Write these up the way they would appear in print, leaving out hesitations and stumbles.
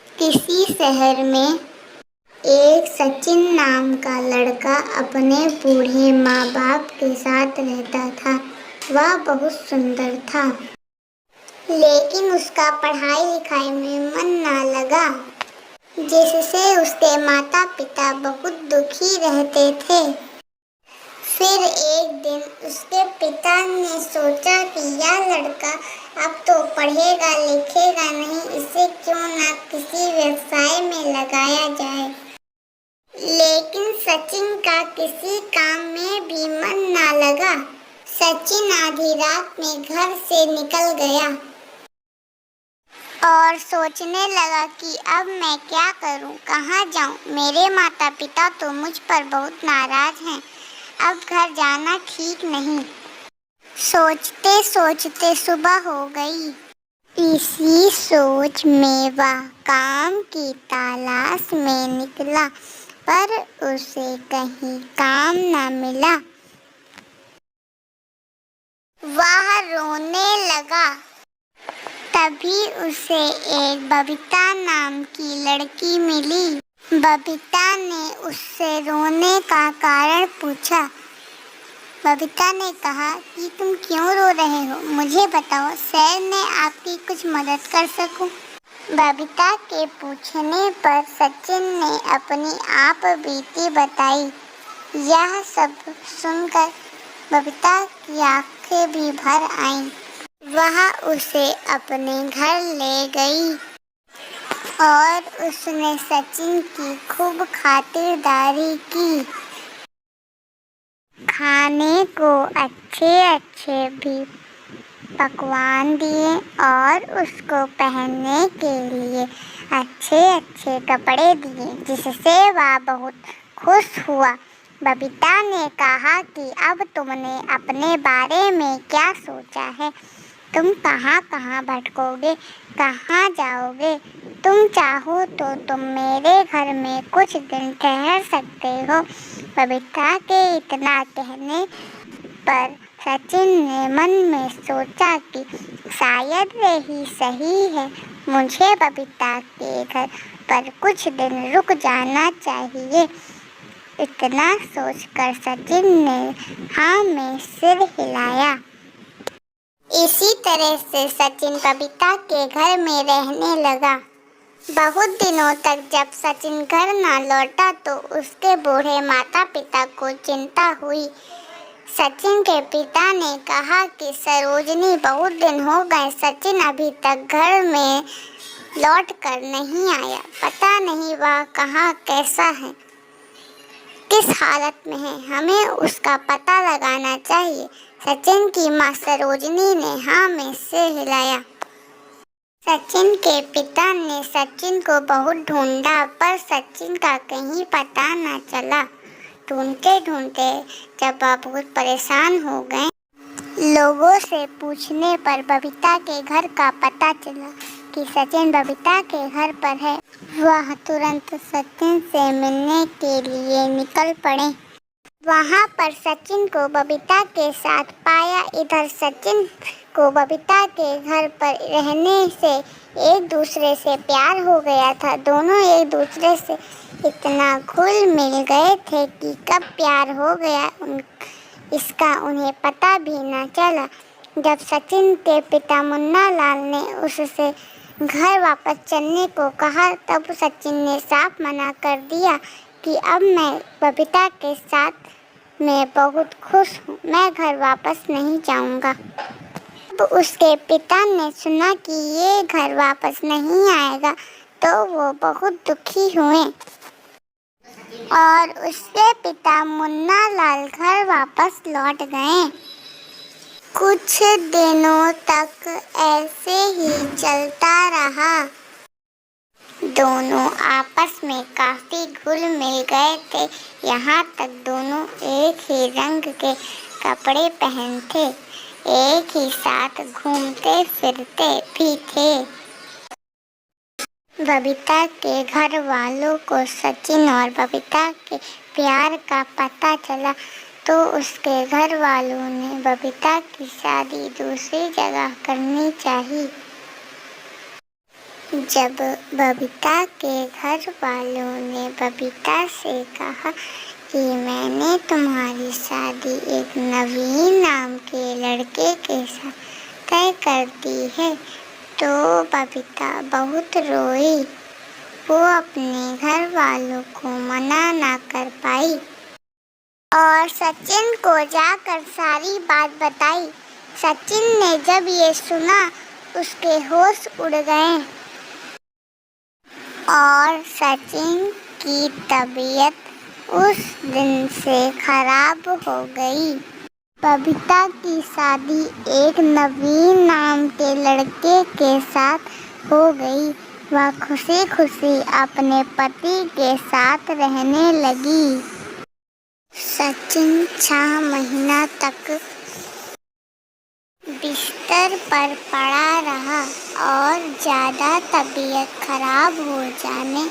किसी शहर में एक सचिन नाम का लड़का अपने बूढ़े माँ बाप के साथ रहता था। वह बहुत सुंदर था, लेकिन उसका पढ़ाई लिखाई में मन ना लगा, जिससे उसके माता पिता बहुत दुखी रहते थे। फिर एक दिन उसके पिता ने सोचा कि यह लड़का अब तो पढ़ेगा लिखेगा नहीं, इसे क्यों ना किसी व्यवसाय में लगाया जाए। लेकिन सचिन का किसी काम में भी मन ना लगा। सचिन आधी रात में घर से निकल गया और सोचने लगा कि अब मैं क्या करूं, कहां जाऊं। मेरे माता पिता तो मुझ पर बहुत नाराज हैं, अब घर जाना ठीक नहीं। सोचते सोचते सुबह हो गई। इसी सोच में वह काम की तलाश में निकला, पर उसे कहीं काम न मिला। वह रोने लगा। तभी उसे एक बबीता नाम की लड़की मिली। बबीता ने उससे रोने का कारण पूछा। बबीता ने कहा कि तुम क्यों रो रहे हो, मुझे बताओ, शायद मैं आपकी कुछ मदद कर सकूं। बबीता के पूछने पर सचिन ने अपनी आप बीती बताई। यह सब सुनकर बबीता की आंखें भी भर आईं। वह उसे अपने घर ले गई और उसने सचिन की खूब खातिरदारी की। खाने को अच्छे अच्छे भी पकवान दिए और उसको पहनने के लिए अच्छे अच्छे कपड़े दिए, जिससे वह बहुत खुश हुआ। बबीता ने कहा कि अब तुमने अपने बारे में क्या सोचा है? तुम कहाँ कहाँ भटकोगे, कहाँ जाओगे? तुम चाहो तो तुम मेरे घर में कुछ दिन ठहर सकते हो। बबीता के इतना कहने पर सचिन ने मन में सोचा कि शायद यही सही है, मुझे बबीता के घर पर कुछ दिन रुक जाना चाहिए। इतना सोचकर सचिन ने हाँ में सिर हिलाया। इसी तरह से सचिन बबीता के घर में रहने लगा। बहुत दिनों तक जब सचिन घर न लौटा तो उसके बूढ़े माता पिता को चिंता हुई। सचिन के पिता ने कहा कि सरोजनी, बहुत दिन हो गए, सचिन अभी तक घर में लौट कर नहीं आया। पता नहीं वह कहाँ कैसा है, किस हालत में है, हमें उसका पता लगाना चाहिए। सचिन की माँ सरोजनी ने हाँ में सिर हिलाया। सचिन के पिता ने सचिन को बहुत ढूंढा, पर सचिन का कहीं पता न चला। ढूंढते ढूंढते जब वह बहुत परेशान हो गए, लोगों से पूछने पर बबीता के घर का पता चला कि सचिन बबीता के घर पर है। वह तुरंत सचिन से मिलने के लिए निकल पड़े। वहां पर सचिन को बबीता के साथ पाया। इधर सचिन को बबीता के घर पर रहने से एक दूसरे से प्यार हो गया था। दोनों एक दूसरे से इतना घुल मिल गए थे कि कब प्यार हो गया इसका उन्हें पता भी न चला। जब सचिन के पिता मुन्ना लाल ने उससे घर वापस चलने को कहा, तब सचिन ने साफ मना कर दिया कि अब मैं बबीता के साथ मैं बहुत खुश हूँ, मैं घर वापस नहीं जाऊँगा। अब उसके पिता ने सुना कि ये घर वापस नहीं आएगा तो वो बहुत दुखी हुए और उसके पिता मुन्ना लाल घर वापस लौट गए। कुछ दिनों तक ऐसे ही चलता रहा। दोनों आपस में काफी घुल मिल गए थे। यहाँ तक दोनों एक ही रंग के कपड़े पहनते, एक ही साथ घूमते फिरते भी थे। बबीता के घर वालों को सचिन और बबीता के प्यार का पता चला तो उसके घर वालों ने बबीता की शादी दूसरी जगह करनी चाहिए। जब बबीता के घर वालों ने बबीता से कहा कि मैंने तुम्हारी शादी एक नवीन नाम के लड़के के साथ तय कर दी है, तो बबीता बहुत रोई। वो अपने घर वालों को मना ना कर पाई और सचिन को जाकर सारी बात बताई। सचिन ने जब ये सुना, उसके होश उड़ गए और सचिन की तबीयत उस दिन से खराब हो गई। बबीता की शादी एक नवीन नाम के लड़के के साथ हो गई। वह खुशी खुशी अपने पति के साथ रहने लगी। सचिन 6 महीना तक बिस्तर पर पड़ा रहा और ज़्यादा तबीयत खराब हो जाने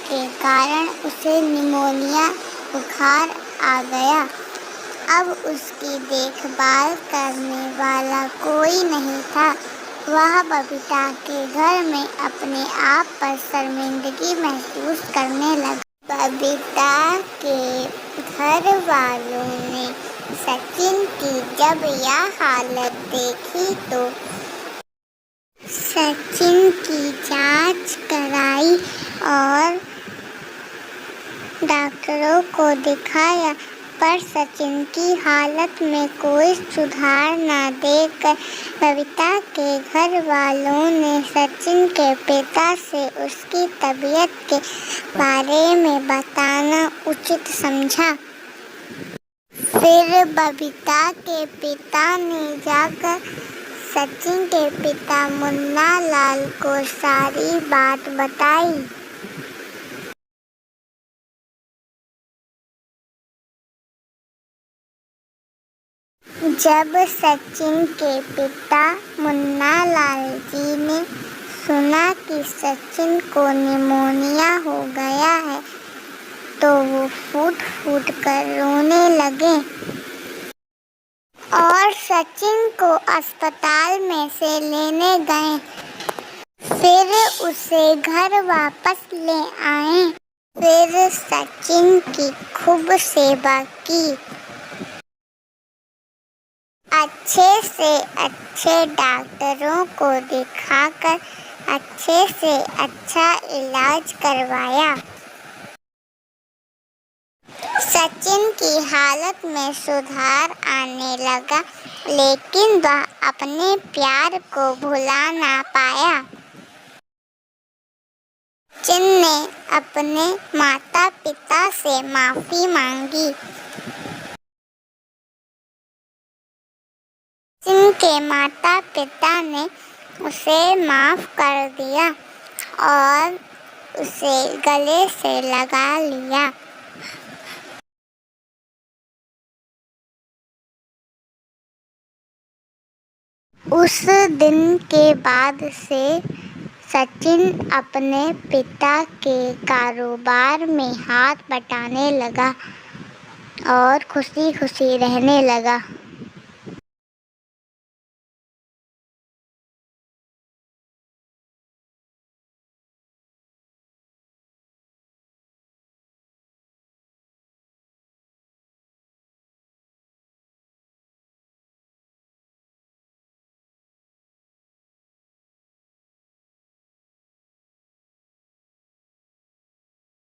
के कारण उसे निमोनिया बुखार आ गया। अब उसकी देखभाल करने वाला कोई नहीं था। वह बबीता के घर में अपने आप पर शर्मिंदगी महसूस करने लगा। बबीता के घर वालों ने सचिन की जब यह हालत देखी तो सचिन की जांच कराई और डॉक्टरों को दिखाया, पर सचिन की हालत में कोई सुधार न देखकर बबीता के घर वालों ने सचिन के पिता से उसकी तबीयत के बारे में बताना उचित समझा। फिर बबीता के पिता ने जाकर सचिन के पिता मुन्ना लाल को सारी बात बताई। जब सचिन के पिता मुन्ना लाल जी ने सुना कि सचिन को निमोनिया हो गया है, तो वो फूट फूट कर रोने लगे और सचिन को अस्पताल में से लेने गए। फिर उसे घर वापस ले आए। फिर सचिन की खूब सेवा की। अच्छे से अच्छे डॉक्टरों को दिखाकर अच्छे से अच्छा इलाज करवाया। सचिन की हालत में सुधार आने लगा, लेकिन वह अपने प्यार को भुला ना पाया। सचिन ने अपने माता पिता से माफी मांगी। सचिन के माता पिता ने उसे माफ कर दिया और उसे गले से लगा लिया। उस दिन के बाद से सचिन अपने पिता के कारोबार में हाथ बटाने लगा और खुशी खुशी रहने लगा।